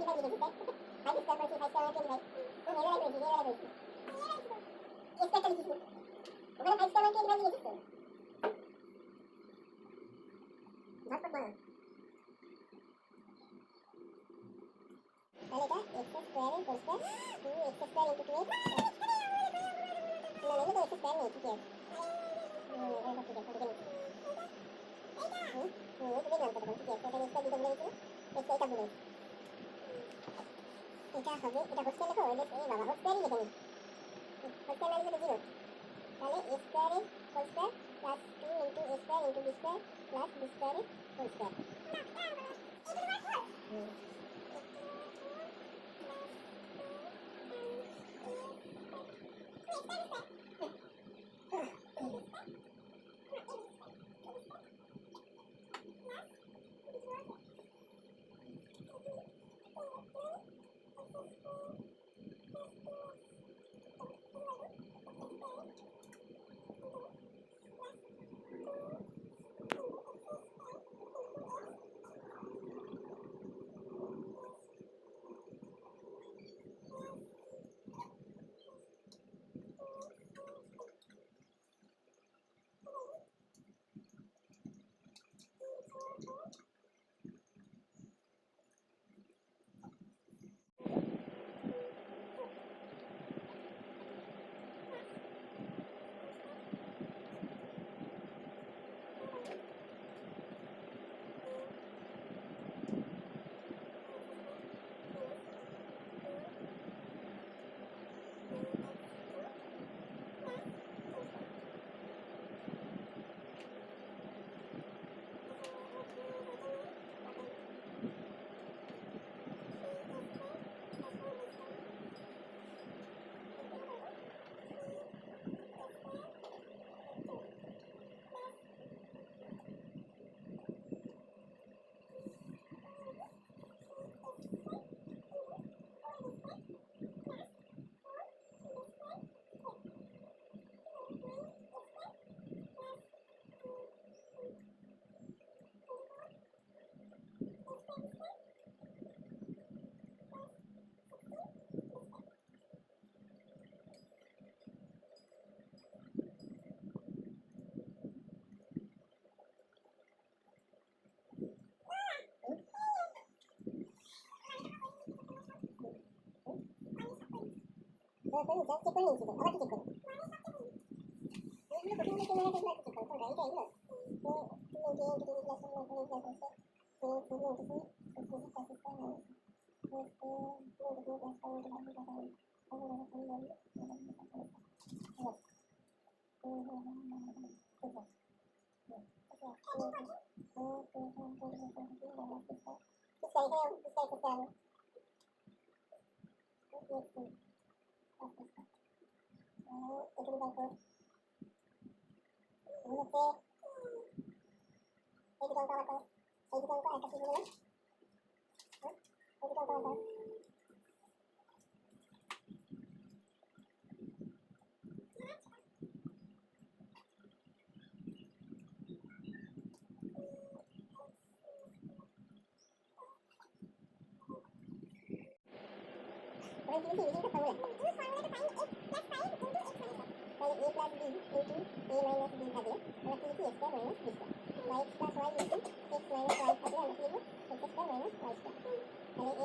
এটা হবে এটা হোল স্কয়ার লেখো এই বাবা হোল স্কয়ারই লিখে নিই হোল স্কয়ার মানে তো 0 তাহলে a স্কয়ার এর whole square plus 2 into a square into b square plus b square এর হোল স্কয়ার চেক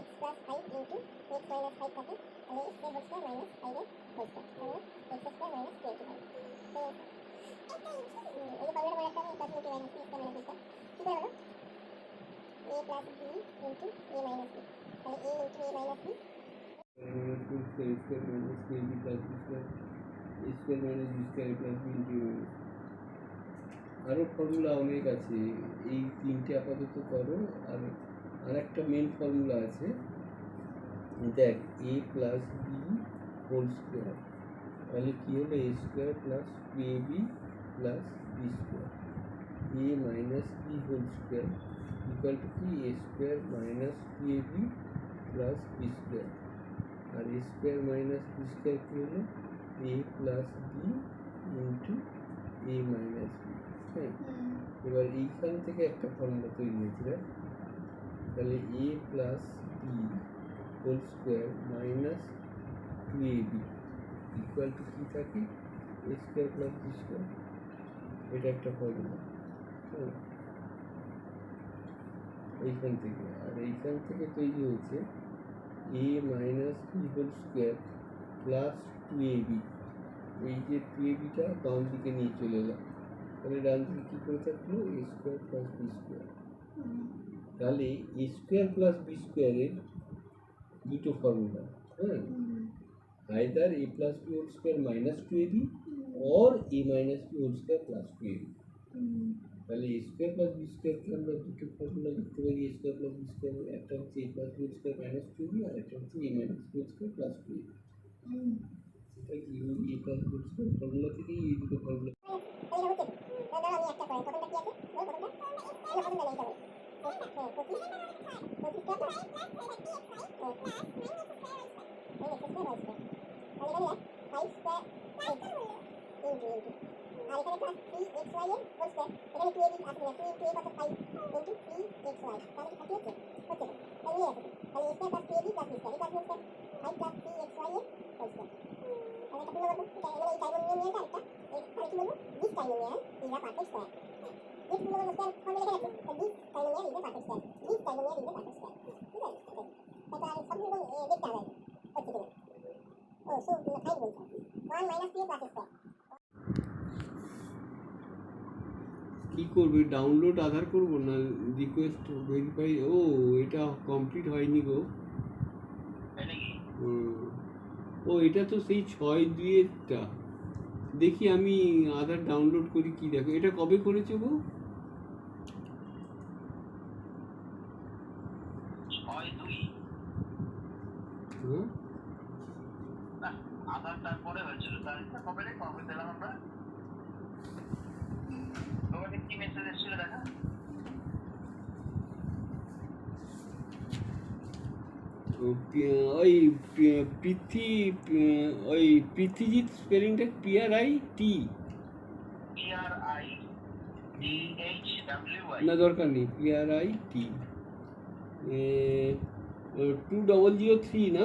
করে নিয়েছি তো আবার চেক করো এইগুলো প্রথমে চেক করে চেক করো কোনটা এইটা এগুলো আরও ফর্মুলা অনেক আছে, এই তিনটে আপাতত করো। আর আরেকটা মেন ফর্মুলা আছে, দেখ a plus B whole square, তাহলে কী হলো a square plus A B plus B square, a minus B whole square equal to কি a square minus A B plus B square. আর a square minus B square কী হলো a plus B into a minus B. হ্যাঁ, এবার এইখান থেকে একটা formula তৈরি হয়েছে, তাহলে a plus B whole square minus 2ab equal to কী থাকে A square plus B square. এটা একটা ফর্মুলা এইখান থেকে, আর এইখান থেকে তৈরি হয়েছে A minus B whole square plus 2ab। এই যে 2abটা বাম দিকে নিয়ে চলে এলাম, তাহলে ডান দিকে কী করে থাকলো A square plus B square. তাহলে এ স্কোয়ার প্লাস বি স্কোয়ারের দুটো ফর্মুলা, হ্যাঁ, either A plus B whole square minus 2ab or a minus b whole square plus 2ab। তাহলে এ স্কোয়ার প্লাস বি স্কোয়ারকে আমরা দুটো ফর্মুলা লিখতে পারি, A square plus B square, একটা হচ্ছে A plus B whole square minus 2ab আর একটা হচ্ছে A minus B whole square plus 2ab। সেটা কি A plus B whole square formula থেকেই এই দুটো ফর্মুলা। আর এখানে প্লাস 3xy এর হোল স্কয়ার, এখানে 2ab আছে না, 2 into a কত 5 into 3xy, তাহলে কি 30 হচ্ছে হচ্ছে তো, তাই নিয়ে আসো, তাহলে a square plus 2ab plus b square plus b square 5 plus 3xy এর হোল স্কয়ার। তাহলে এটা পুরো বলবো, এটা মানে এই ট্রাইনোমিয়ালটা আরেকটা, তাহলে কি বলবো, this trinomial is a perfect square. This পুরো বলবো স্কয়ার ফর্মুলা লেখা আছে, this trinomial is a perfect square, this trinomial is a perfect square, ঠিক আছে? তারপর আর সবগুলো দেখতে হবে হচ্ছে কিনা। ও সো ফাইভ বলছো 1 minus 3 plus স্কয়ার। কী করবে, ডাউনলোড আধার করবো না রিকোয়েস্ট ভেরিফাই? ও এটা কমপ্লিট হয়নি গো। ও এটা তো সেই 6-2-এরটা। দেখি আমি আধার ডাউনলোড করি, কি দেখো এটা কবে করেছো গো? হ্যাঁ আধারটা পরে হয়েছিল, তারিখটা কবে রে, কবে পেলাম আমরা? তোমাকে কি মেসেজ এসেছিল দেখা? ওই পৃথ্বী, ওই পৃথ্বীজিৎ স্পেলিংটা PRIT PRITHWY না, দরকার নেই, PRIT 2003 না?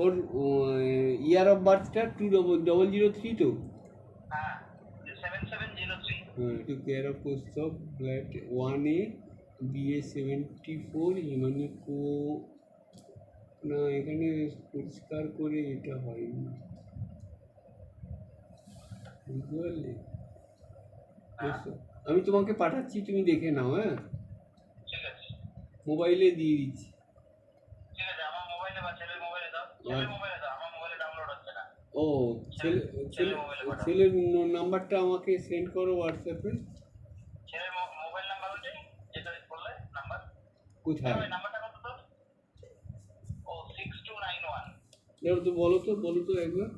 ওর ইয়ার অফ বার্থটা 2003 তো? হ্যাঁ 7703 হ্যাঁ, একটু care of post of flat 1A BA 74 মানে না, এখানে পরিষ্কার করে এটা হয়নি, বুঝতে পারলে? আমি তোমাকে পাঠাচ্ছি, তুমি দেখে নাও। হ্যাঁ, ঠিক আছে মোবাইলে দিয়ে দিচ্ছি। ঠিক আছে, আমার মোবাইলে বা ছেলের মোবাইলে দাও, ছেলের মোবাইলে দাও, আমার মোবাইলে ডাউনলোড হচ্ছে না। ও ছেলের নাম্বারটা আমাকে সেন্ড করো হোয়াটসঅ্যাপে। ছেলের মোবাইল নাম্বার হচ্ছে যেটা বললে নাম্বার, কোথায়? ওই নাম্বারটা কত তো? ও 6291। এবার তো বলো তো একবার।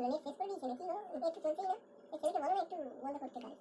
মানে শেষ করে দিয়েছে নাকি? একটু চলছেই না, এই ছবিটা বলো না একটু বন্ধ করতে পারে।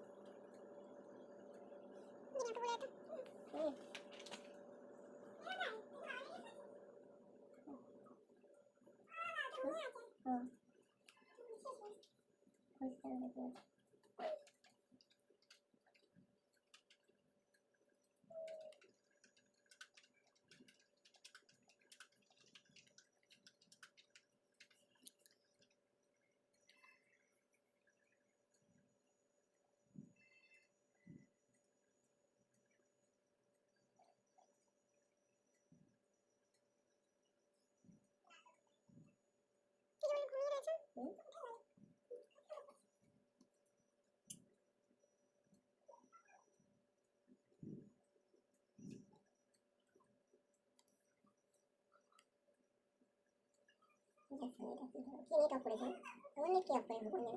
ঠিক আছে, এটা কি নেট অফ করেছে? আমার নেট কি অফ করে?